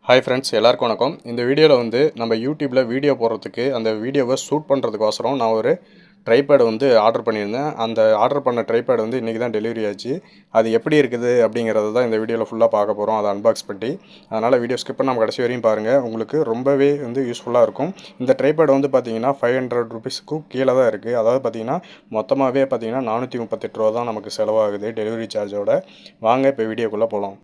Hi friends, எல்லாருக்கும் வணக்கம். இந்த வீடியோவில் வந்து நம்ம யூடியூப்பில் வீடியோ போடுறதுக்கு அந்த வீடியோவை ஷூட் பண்ணுறதுக்கோசரம் நான் ஒரு ட்ரைபேட் வந்து ஆர்டர் பண்ணியிருந்தேன். அந்த ஆர்டர் பண்ண ட்ரைபேட் வந்து இன்றைக்கி தான் டெலிவரி ஆச்சு. அது எப்படி இருக்குது அப்படிங்கிறது தான் இந்த வீடியோவில் ஃபுல்லாக பார்க்க போகிறோம், அதை அன்பாக்ஸ் பண்ணி. அதனால் வீடியோ ஸ்கிப் பண்ணாமல் கடைசி வரையும் பாருங்கள், உங்களுக்கு ரொம்பவே வந்து யூஸ்ஃபுல்லாக இருக்கும். இந்த ட்ரைபேட் வந்து பார்த்திங்கன்னா 500 ருபீஸ்க்கும் கீழே தான் இருக்குது. அதாவது பார்த்திங்கன்னா மொத்தமாகவே பார்த்திங்கன்னா 438 ரூபா தான் நமக்கு செலவாகுது டெலிவரி சார்ஜோட. வாங்க இப்போ வீடியோக்குள்ளே போகலாம்.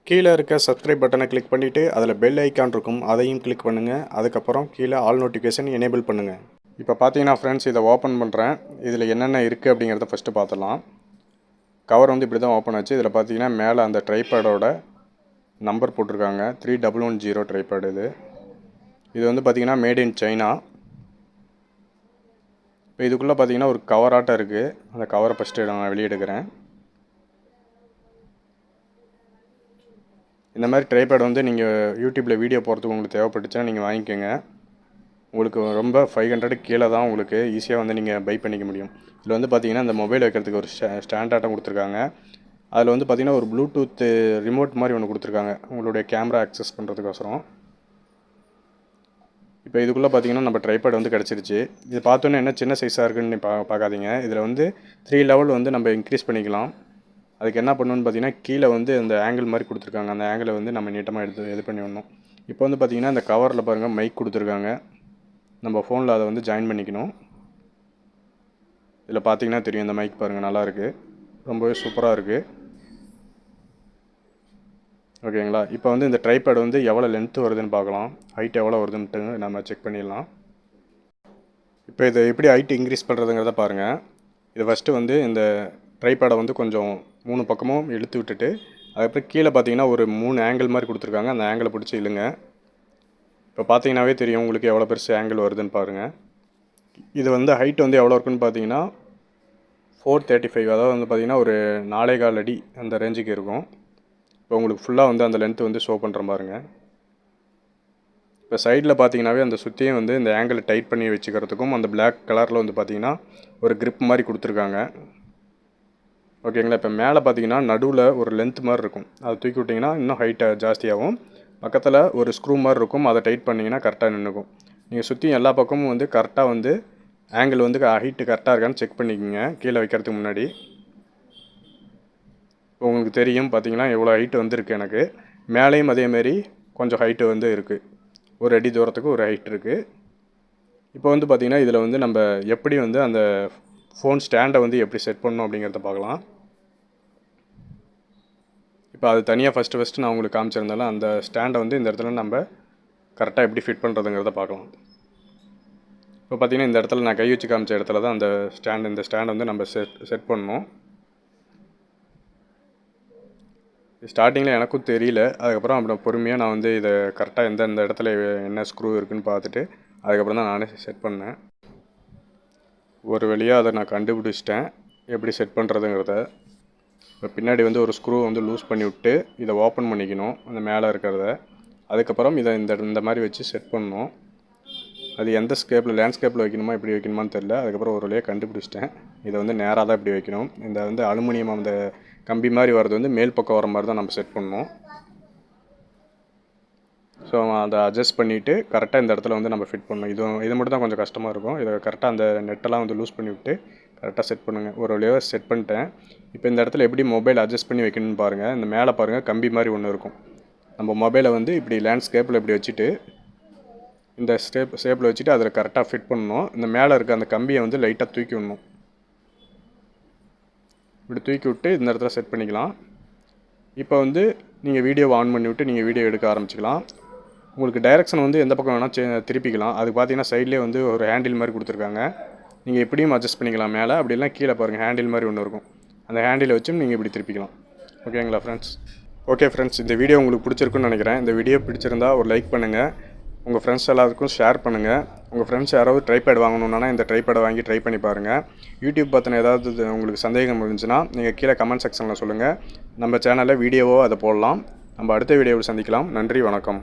கீழே இருக்க சப்ஸ்கிரைப் பட்டனை கிளிக் பண்ணிவிட்டு அதில் பெல் ஐக்கான் இருக்கும், அதையும் கிளிக் பண்ணுங்கள். அதுக்கப்புறம் கீழே ஆல் நோட்டிஃபிகேஷன் எனேபிள் பண்ணுங்கள். இப்போ பார்த்தீங்கன்னா ஃப்ரெண்ட்ஸ், இதை ஓப்பன் பண்ணுறேன். இதில் என்னென்ன இருக்குது அப்படிங்கிறத ஃபஸ்ட்டு பார்த்துடலாம். கவர் வந்து இப்படி தான் ஓப்பன் ஆச்சு. இதில் பார்த்தீங்கன்னா மேலே அந்த ட்ரைபேடோட நம்பர் போட்டிருக்காங்க, 3110 ட்ரைபேட். இது வந்து பார்த்திங்கன்னா மேட் இன் சைனா. இப்போ இதுக்குள்ளே பார்த்தீங்கன்னா ஒரு கவராட்டம் இருக்குது. அந்த கவரை ஃபஸ்ட்டு நான் வெளியே எடுக்கிறேன். இந்த மாதிரி ட்ரைபேட் வந்து நீங்கள் யூடியூப்பில் வீடியோ போகிறதுக்கு உங்களுக்கு தேவைப்பட்டுச்சுன்னா நீங்கள் வாங்கிக்கோங்க. உங்களுக்கு ரொம்ப 500 கீழே தான் உங்களுக்கு ஈஸியாக வந்து நீங்கள் பை பண்ணிக்க முடியும். இதில் வந்து பார்த்திங்கன்னா இந்த மொபைல் வைக்கிறதுக்கு ஒரு ஸ்டாண்டாட்டம் கொடுத்துருக்காங்க. அதில் வந்து பார்த்திங்கன்னா ஒரு ப்ளூடூத் ரிமோட் மாதிரி ஒன்று கொடுத்துருக்காங்க, உங்களுடைய கேமரா ஆக்சஸ் பண்ணுறதுக்கோசரம். இப்போ இதுக்குள்ளே பார்த்திங்கன்னா நம்ம ட்ரைபேட் வந்து கிடச்சிருச்சு. இது பார்த்தோன்னே என்ன சின்ன சைஸாக இருக்குதுன்னு பார்க்காதீங்க. இதில் வந்து 3 லெவல் வந்து நம்ம இன்க்ரீஸ் பண்ணிக்கலாம். அதுக்கு என்ன பண்ணணும்னு பார்த்தீங்கன்னா, கீழே வந்து அந்த ஆங்கிள் மாதிரி கொடுத்துருக்காங்க. அந்த ஆங்கிளை வந்து நம்ம நீட்டமாக இது பண்ணி விடணும். இப்போ வந்து பார்த்திங்கன்னா இந்த கவரில் பாருங்கள் மைக் கொடுத்துருக்காங்க. நம்ம ஃபோனில் அதை வந்து ஜாயின் பண்ணிக்கணும். இதில் பார்த்தீங்கன்னா தெரியும், இந்த மைக் பாருங்கள், நல்லாயிருக்கு, ரொம்பவே சூப்பராக இருக்குது. ஓகேங்களா? இப்போ வந்து இந்த ட்ரைபேட் வந்து எவ்வளோ லென்த்து வருதுன்னு பார்க்கலாம், ஹைட் எவ்வளோ வருதுன்ட்டு நம்ம செக் பண்ணிடலாம். இப்போ இதை எப்படி ஹைட் இன்க்ரீஸ் பண்ணுறதுங்கிறத பாருங்கள். இது ஃபஸ்ட்டு வந்து இந்த ட்ரைபேடை வந்து கொஞ்சம் 3 பக்கமும் இழுத்து விட்டுட்டு, அதுக்கப்புறம் கீழே பார்த்தீங்கன்னா ஒரு 3 ஆங்கிள் மாதிரி கொடுத்துருக்காங்க. அந்த ஆங்கிளை பிடிச்சி இழுங்க. இப்போ பார்த்தீங்கன்னாவே தெரியும் உங்களுக்கு எவ்வளோ பெருசு ஆங்கிள் வருதுன்னு பாருங்கள். இது வந்து ஹைட் வந்து எவ்வளோ இருக்குன்னு பார்த்தீங்கன்னா 435, அதாவது வந்து பார்த்திங்கன்னா ஒரு 4.25 அடி அந்த ரேஞ்சுக்கு இருக்கும். இப்போ உங்களுக்கு ஃபுல்லாக வந்து அந்த லென்த்து வந்து ஷோ பண்ணுற பாருங்க. இப்போ சைடில் பார்த்தீங்கன்னாவே அந்த சுற்றியும் வந்து இந்த ஆங்கிளை டைட் பண்ணி வச்சுக்கிறதுக்கும் அந்த பிளாக் கலரில் வந்து பார்த்திங்கன்னா ஒரு கிரிப் மாதிரி கொடுத்துருக்காங்க. ஓகேங்களா? இப்போ மேலே பார்த்தீங்கன்னா நடுவில் ஒரு லென்த் மாதிரி இருக்கும், அதை தூக்கி விட்டிங்கன்னா இன்னும் ஹைட்டாக ஜாஸ்தியாகும். பக்கத்தில் ஒரு ஸ்க்ரூ மாதிரி இருக்கும், அதை டைட் பண்ணிங்கன்னா கரெக்டாக நின்றுக்கும். நீங்கள் சுற்றி எல்லா பக்கமும் வந்து கரெக்டாக வந்து ஆங்கிள் வந்து ஹைட்டு கரெக்டாக இருக்கான்னு செக் பண்ணிக்கோங்க கீழே வைக்கிறதுக்கு முன்னாடி. உங்களுக்கு தெரியும் பார்த்தீங்கன்னா எவ்வளோ ஹைட்டு வந்துருக்கு. எனக்கு மேலேயும் அதேமாரி கொஞ்சம் ஹைட்டு வந்து இருக்குது, ஒரு அடி தூரத்துக்கு ஒரு ஹைட் இருக்குது. இப்போ வந்து பார்த்திங்கன்னா இதில் வந்து நம்ம எப்படி வந்து அந்த ஃபோன் ஸ்டாண்டை வந்து எப்படி செட் பண்ணணும் அப்படிங்கிறத பார்க்கலாம். இப்போ அது தனியாக ஃபஸ்ட்டு நான் உங்களுக்கு காமிச்சிருந்தாலும் அந்த ஸ்டாண்டை வந்து இந்த இடத்துல நம்ம கரெக்டாக எப்படி ஃபிட் பண்ணுறதுங்கிறத பார்க்கலாம். இப்போ பார்த்திங்கன்னா இந்த இடத்துல நான் கை வச்சு காமிச்ச இடத்துல தான் அந்த இந்த ஸ்டாண்டை வந்து நம்ம செட் பண்ணணும். ஸ்டார்டிங்கில் எனக்கும் தெரியல, அதுக்கப்புறம் அப்புறம் பொறுமையாக நான் வந்து இதை கரெக்டாக எந்தெந்த இடத்துல என்ன ஸ்க்ரூ இருக்குதுன்னு பார்த்துட்டு அதுக்கப்புறம் தான் நானே செட் பண்ணேன். ஒரு வழியாக அதை நான் கண்டுபிடிச்சிட்டேன் எப்படி செட் பண்ணுறதுங்கிறத. இப்போ பின்னாடி வந்து ஒரு ஸ்க்ரூ வந்து லூஸ் பண்ணி விட்டு இதை ஓப்பன் பண்ணிக்கணும், அந்த மேலே இருக்கிறத. அதுக்கப்புறம் இதை இந்த மாதிரி வச்சு செட் பண்ணணும். அது எந்த லேண்ட்ஸ்கேப்பில் வைக்கணுமா இப்படி வைக்கணுமான்னு தெரில. அதுக்கப்புறம் ஒரு வழியாக கண்டுபிடிச்சிட்டேன். இதை வந்து நேராக தான் இப்படி வைக்கணும். இந்த வந்து அலுமினியம் அந்த கம்பி மாதிரி வர்றது வந்து மேல் பக்கம் வர மாதிரி தான் நம்ம செட் பண்ணணும். ஸோ அதை அட்ஜஸ்ட் பண்ணிவிட்டு கரெக்டாக இந்த இடத்துல வந்து நம்ம ஃபிட் பண்ணணும். இது மட்டும் தான் கொஞ்சம் கஷ்டமாக இருக்கும். இதை கரெக்டாக அந்த நெட்டெல்லாம் வந்து லூஸ் பண்ணி விட்டு கரெக்டாக செட் பண்ணுங்கள். ஒரு வழியாக செட் பண்ணிட்டேன். இப்போ இந்த இடத்துல எப்படி மொபைல் அட்ஜஸ்ட் பண்ணி வைக்கணும்னு பாருங்கள். இந்த மேலே பாருங்கள் கம்பி மாதிரி ஒன்று இருக்கும். நம்ம மொபைலை வந்து இப்படி லேண்ட்ஸ்கேப்பில் இப்படி வச்சுட்டு இந்த ஷேப்பில் வச்சுட்டு அதில் கரெக்டாக ஃபிட் பண்ணணும். இந்த மேலே இருக்க அந்த கம்பியை வந்து லைட்டாக தூக்கி விடணும். இப்படி தூக்கி விட்டு இந்த இடத்துல செட் பண்ணிக்கலாம். இப்போ வந்து நீங்கள் வீடியோவை ஆன் பண்ணி விட்டு நீங்கள் வீடியோ எடுக்க ஆரம்பிச்சிக்கலாம். உங்களுக்கு டைரெக்ஷன் வந்து எந்த பக்கம் வேணால் திருப்பிக்கலாம். அது பார்த்தீங்கன்னா சைட்லேயே வந்து ஒரு ஹேண்டில் மாதிரி கொடுத்துருக்காங்க. நீங்கள் எப்படியும் அட்ஜஸ்ட் பண்ணிக்கலாம். மேலே அப்படிலாம் கீழே பாருங்கள் ஹேண்டில் மாதிரி ஒன்று இருக்கும், அந்த ஹேண்டிலை வச்சும் நீங்கள் இப்படி திருப்பிக்கலாம். ஓகேங்களா ஃப்ரெண்ட்ஸ்? ஓகே ஃப்ரெண்ட்ஸ், இந்த வீடியோ உங்களுக்கு பிடிச்சிருக்குன்னு நினைக்கிறேன். இந்த வீடியோ பிடிச்சிருந்தா ஒரு லைக் பண்ணுங்கள், உங்கள் ஃப்ரெண்ட்ஸ் எல்லாத்துக்கும் ஷேர் பண்ணுங்கள். உங்கள் ஃப்ரெண்ட்ஸ் யாராவது ட்ரைபேட் வாங்கணுன்னா இந்த ட்ரைபேடை வாங்கி ட்ரை பண்ணி பாருங்கள். யூடியூப் பற்றின ஏதாவது உங்களுக்கு சந்தேகம் இருந்துச்சுன்னா நீங்கள் கீழே கமெண்ட் செக்ஷனில் சொல்லுங்கள். நம்ம சேனலில் வீடியோவோ அதை போடலாம். நம்ம அடுத்த வீடியோவில் சந்திக்கலாம். நன்றி, வணக்கம்.